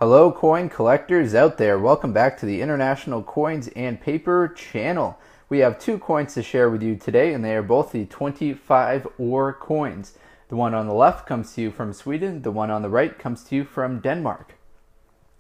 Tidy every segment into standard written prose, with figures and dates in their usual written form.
Hello coin collectors out there, welcome back to the International Coins and Paper channel. We have two coins to share with you today, and they are both the 25 ore coins. The one on the left comes to you from Sweden, the one on the right comes to you from Denmark.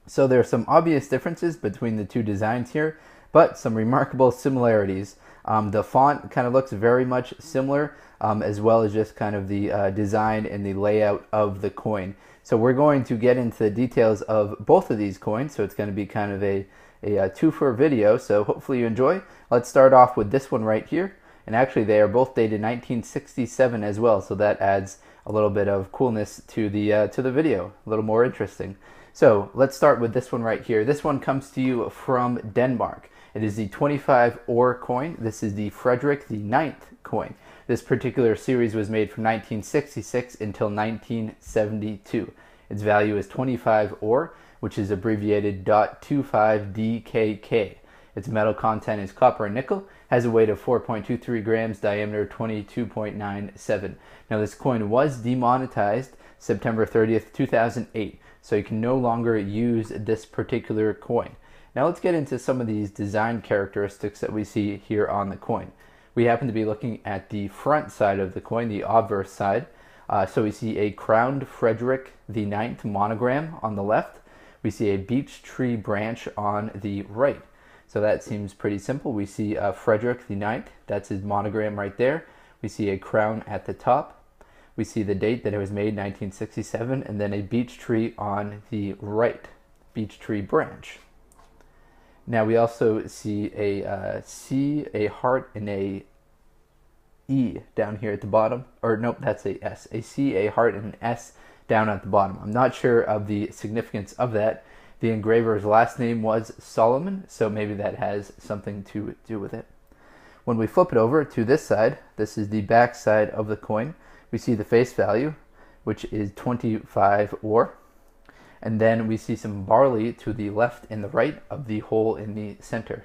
So there are some obvious differences between the two designs here, but some remarkable similarities. The font kind of looks very much similar, as well as just kind of the design and the layout of the coin. So we're going to get into the details of both of these coins, so it's going to be kind of a two-for video, so hopefully you enjoy. Let's start off with this one right here, and actually they are both dated 1967 as well, so that adds a little bit of coolness to the video, a little more interesting. So let's start with this one right here. This one comes to you from Denmark. It is the 25 ore coin. This is the Frederik IX coin. This particular series was made from 1966 until 1972. Its value is 25 ore, which is abbreviated .25 DKK. Its metal content is copper and nickel, has a weight of 4.23 grams, diameter 22.97. Now this coin was demonetized September 30th, 2008, so you can no longer use this particular coin. Now let's get into some of these design characteristics that we see here on the coin. We happen to be looking at the front side of the coin, the obverse side. So we see a crowned Frederik IX monogram on the left. We see a beech tree branch on the right. So that seems pretty simple. We see Frederik IX, that's his monogram right there. We see a crown at the top. We see the date that it was made, 1967, and then a beech tree on the right, beech tree branch. Now we also see a C, a heart, and a E down here at the bottom. Or nope, that's a S. A C, a heart, and an S down at the bottom. I'm not sure of the significance of that. The engraver's last name was Salomon, so maybe that has something to do with it. When we flip it over to this side, this is the back side of the coin. We see the face value, which is 25 ore. And then we see some barley to the left and the right of the hole in the center.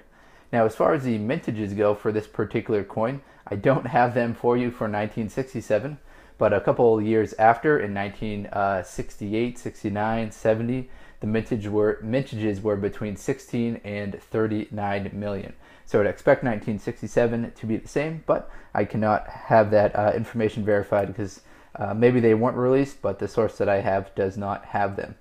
Now, as far as the mintages go for this particular coin, I don't have them for you for 1967, but a couple years after, in 1968, 69, 70, the mintages were between 16 and 39 million. So I'd expect 1967 to be the same, but I cannot have that information verified because maybe they weren't released, but the source that I have does not have them.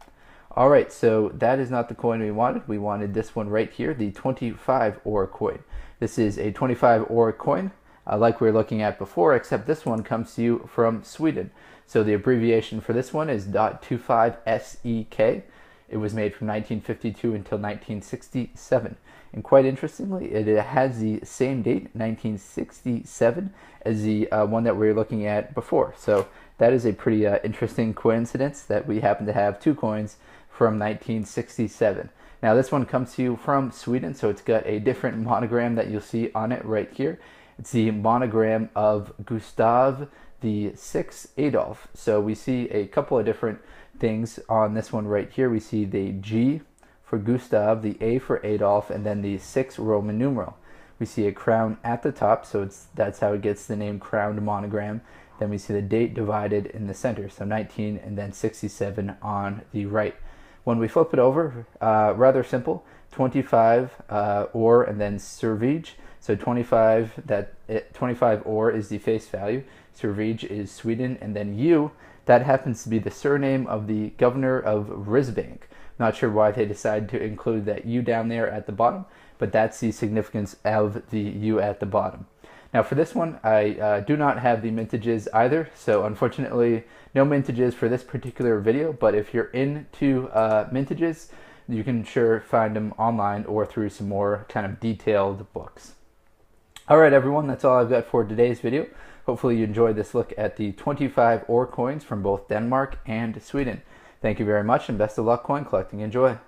Alright, so that is not the coin we wanted. We wanted this one right here, the 25 ore coin. This is a 25 ore coin, like we were looking at before, except this one comes to you from Sweden. So the abbreviation for this one is .25 SEK. It was made from 1952 until 1967. And quite interestingly, it has the same date, 1967, as the one that we were looking at before. So that is a pretty interesting coincidence that we happen to have two coins from 1967. Now this one comes to you from Sweden, so it's got a different monogram that you'll see on it right here. It's the monogram of Gustav VI Adolf. So we see a couple of different things on this one right here. We see the G for Gustav, the A for Adolf, and then the 6 Roman numeral. We see a crown at the top, so that's how it gets the name crowned monogram. Then we see the date divided in the center, so 19 and then 67 on the right. When we flip it over, rather simple, 25 ore and then Cervige. So 25 ore is the face value, Cervige is Sweden, and then U, that happens to be the surname of the governor of Risbank. Not sure why they decided to include that U down there at the bottom, but that's the significance of the U at the bottom. Now for this one, I do not have the mintages either, so unfortunately no mintages for this particular video, but if you're into mintages, you can sure find them online or through some more kind of detailed books. Alright everyone, that's all I've got for today's video. Hopefully you enjoyed this look at the 25 ore coins from both Denmark and Sweden. Thank you very much and best of luck coin collecting. Enjoy!